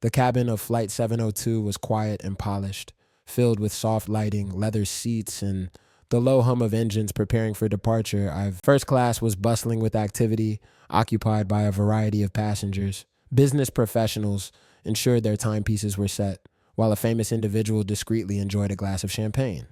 The cabin of Flight 702 was quiet and polished, filled with soft lighting, leather seats, and the low hum of engines preparing for departure. First class was bustling with activity, occupied by a variety of passengers. Business professionals ensured their timepieces were set, while a famous individual discreetly enjoyed a glass of champagne.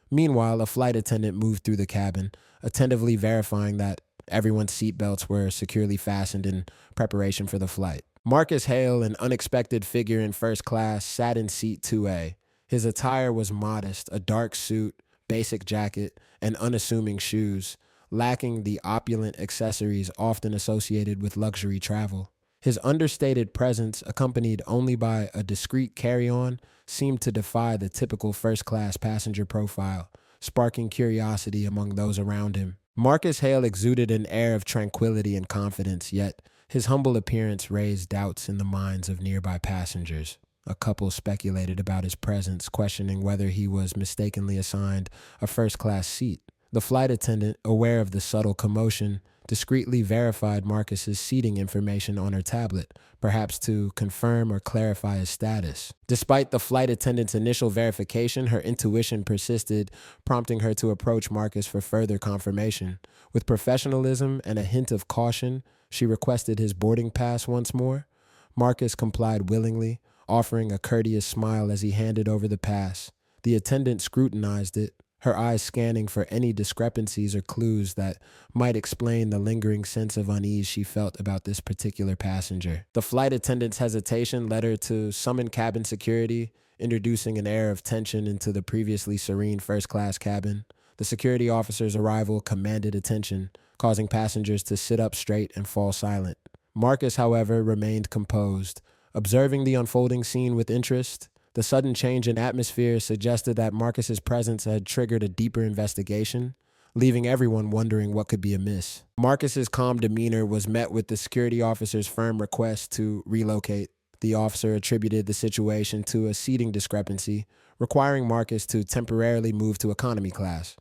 Meanwhile, a flight attendant moved through the cabin, attentively verifying that everyone's seatbelts were securely fastened in preparation for the flight. Marcus Hale, an unexpected figure in first class, sat in seat 2A. His attire was modest, a dark suit, basic jacket, and unassuming shoes, lacking the opulent accessories often associated with luxury travel. His understated presence, accompanied only by a discreet carry-on, seemed to defy the typical first-class passenger profile, sparking curiosity among those around him. Marcus Hale exuded an air of tranquility and confidence, yet his humble appearance raised doubts in the minds of nearby passengers. A couple speculated about his presence, questioning whether he was mistakenly assigned a first-class seat. The flight attendant, aware of the subtle commotion, discreetly verified Marcus's seating information on her tablet, perhaps to confirm or clarify his status. Despite the flight attendant's initial verification, her intuition persisted, prompting her to approach Marcus for further confirmation. With professionalism and a hint of caution, she requested his boarding pass once more. Marcus complied willingly, offering a courteous smile as he handed over the pass. The attendant scrutinized it, her eyes scanning for any discrepancies or clues that might explain the lingering sense of unease she felt about this particular passenger. The flight attendant's hesitation led her to summon cabin security, introducing an air of tension into the previously serene first-class cabin. The security officer's arrival commanded attention, causing passengers to sit up straight and fall silent. Marcus, however, remained composed, observing the unfolding scene with interest. The sudden change in atmosphere suggested that Marcus's presence had triggered a deeper investigation, leaving everyone wondering what could be amiss. Marcus's calm demeanor was met with the security officer's firm request to relocate. The officer attributed the situation to a seating discrepancy, requiring Marcus to temporarily move to economy class.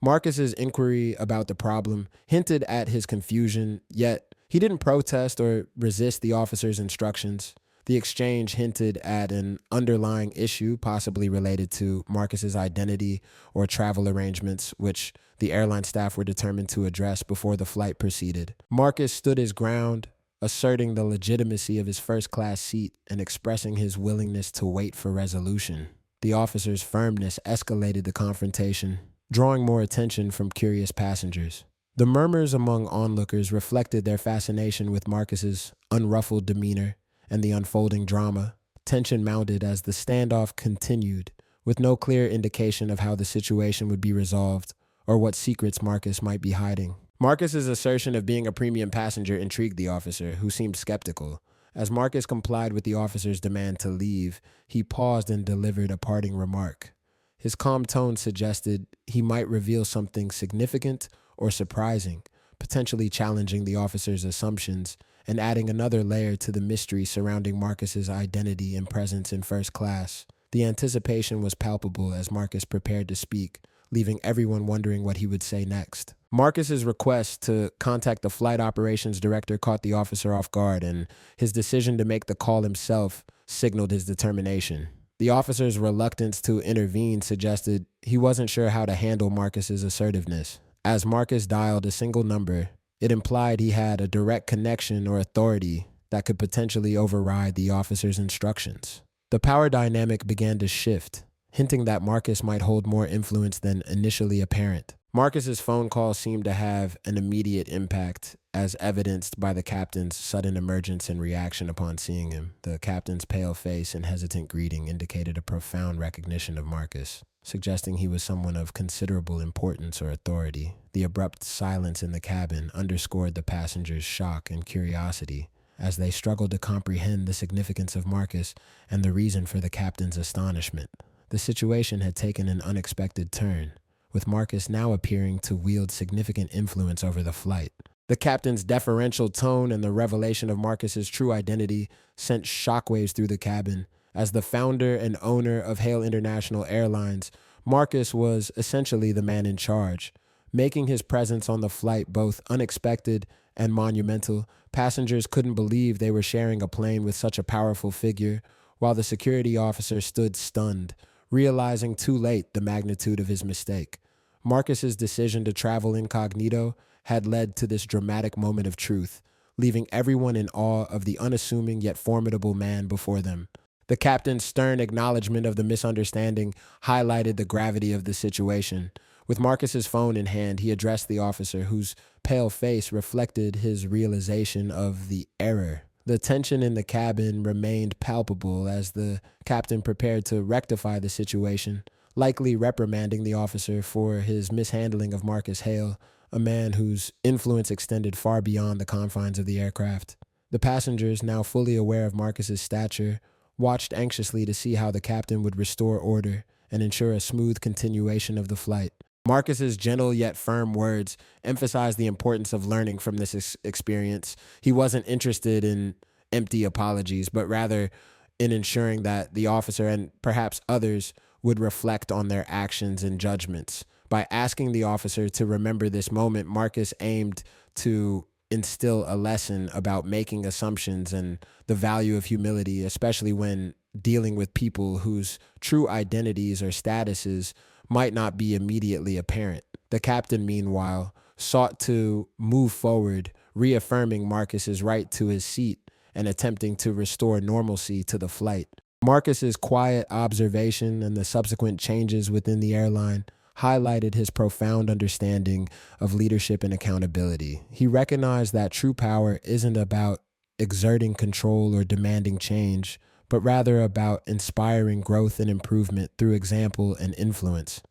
Marcus's inquiry about the problem hinted at his confusion, yet he didn't protest or resist the officer's instructions. The exchange hinted at an underlying issue possibly related to Marcus's identity or travel arrangements, which the airline staff were determined to address before the flight proceeded. Marcus stood his ground, asserting the legitimacy of his first-class seat and expressing his willingness to wait for resolution. The officer's firmness escalated the confrontation, drawing more attention from curious passengers. The murmurs among onlookers reflected their fascination with Marcus's unruffled demeanor and the unfolding drama. Tension mounted as the standoff continued, with no clear indication of how the situation would be resolved or what secrets Marcus might be hiding. Marcus's assertion of being a premium passenger intrigued the officer, who seemed skeptical. As Marcus complied with the officer's demand to leave, he paused and delivered a parting remark. His calm tone suggested he might reveal something significant or surprising, potentially challenging the officer's assumptions and adding another layer to the mystery surrounding Marcus's identity and presence in first class. The anticipation was palpable as Marcus prepared to speak, leaving everyone wondering what he would say next. Marcus's request to contact the flight operations director caught the officer off guard, and his decision to make the call himself signaled his determination. The officer's reluctance to intervene suggested he wasn't sure how to handle Marcus's assertiveness. As Marcus dialed a single number, it implied he had a direct connection or authority that could potentially override the officer's instructions. The power dynamic began to shift, hinting that Marcus might hold more influence than initially apparent. Marcus's phone call seemed to have an immediate impact, as evidenced by the captain's sudden emergence and reaction upon seeing him. The captain's pale face and hesitant greeting indicated a profound recognition of Marcus, suggesting he was someone of considerable importance or authority. The abrupt silence in the cabin underscored the passengers' shock and curiosity as they struggled to comprehend the significance of Marcus and the reason for the captain's astonishment. The situation had taken an unexpected turn, with Marcus now appearing to wield significant influence over the flight. The captain's deferential tone and the revelation of Marcus's true identity sent shockwaves through the cabin. As the founder and owner of Hale International Airlines, Marcus was essentially the man in charge, making his presence on the flight both unexpected and monumental. Passengers couldn't believe they were sharing a plane with such a powerful figure, while the security officer stood stunned, realizing too late the magnitude of his mistake. Marcus's decision to travel incognito had led to this dramatic moment of truth, leaving everyone in awe of the unassuming yet formidable man before them. The captain's stern acknowledgement of the misunderstanding highlighted the gravity of the situation. With Marcus's phone in hand, he addressed the officer, whose pale face reflected his realization of the error. The tension in the cabin remained palpable as the captain prepared to rectify the situation, likely reprimanding the officer for his mishandling of Marcus Hale, a man whose influence extended far beyond the confines of the aircraft. The passengers, now fully aware of Marcus's stature, watched anxiously to see how the captain would restore order and ensure a smooth continuation of the flight. Marcus's gentle yet firm words emphasized the importance of learning from this experience. He wasn't interested in empty apologies, but rather in ensuring that the officer and perhaps others would reflect on their actions and judgments. By asking the officer to remember this moment, Marcus aimed to instill a lesson about making assumptions and the value of humility, especially when dealing with people whose true identities or statuses might not be immediately apparent. The captain, meanwhile, sought to move forward, reaffirming Marcus's right to his seat and attempting to restore normalcy to the flight. Marcus's quiet observation and the subsequent changes within the airline highlighted his profound understanding of leadership and accountability. He recognized that true power isn't about exerting control or demanding change, but rather about inspiring growth and improvement through example and influence.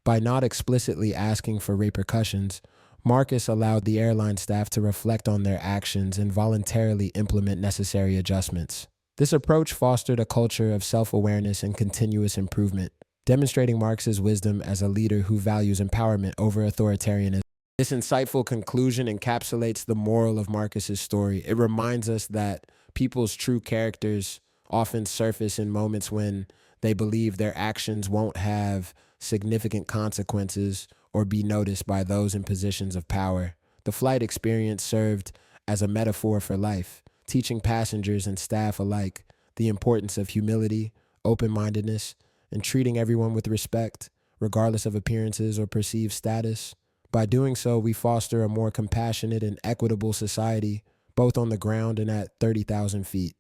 By not explicitly asking for repercussions, Marcus allowed the airline staff to reflect on their actions and voluntarily implement necessary adjustments. This approach fostered a culture of self-awareness and continuous improvement, demonstrating Marcus's wisdom as a leader who values empowerment over authoritarianism. This insightful conclusion encapsulates the moral of Marcus's story. It reminds us that people's true characters often surface in moments when they believe their actions won't have significant consequences or be noticed by those in positions of power. The flight experience served as a metaphor for life, teaching passengers and staff alike the importance of humility, open-mindedness, and treating everyone with respect, regardless of appearances or perceived status. By doing so, we foster a more compassionate and equitable society, both on the ground and at 30,000 feet.